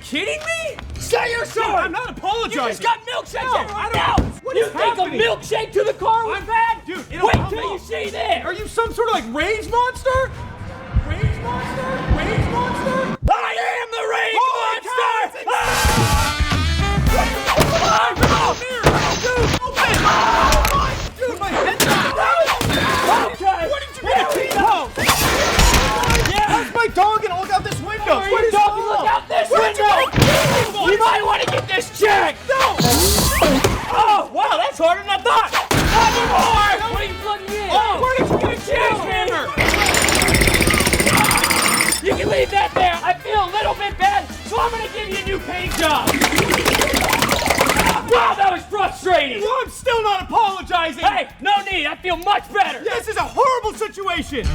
kidding me? Say you're sorry! I'm not apologizing! You just got milkshakes! No, I don't- Now! What You is think happening? a milkshake to the car was bad? Dude, wait till you see this! Are you some sort of like rage monster? Rage monster? Rage monster? I am the rage Holy monster! cow, Dude, my head's Okay! What did you get a T-pose? Yeah! That's my dog and look out this window! Are you talking? Look out this window! You might want to get this checked! No! Oh, wow, that's harder than I thought! Not anymore! What are you plugging in? Oh, where did you get a jackhammer? You can leave that there. I feel a little bit bad, so I'm going to give you a new paint job. Wow, that was frustrating. Well, I'm still not apologizing! Hey, no need. I feel much better. This is a horrible situation!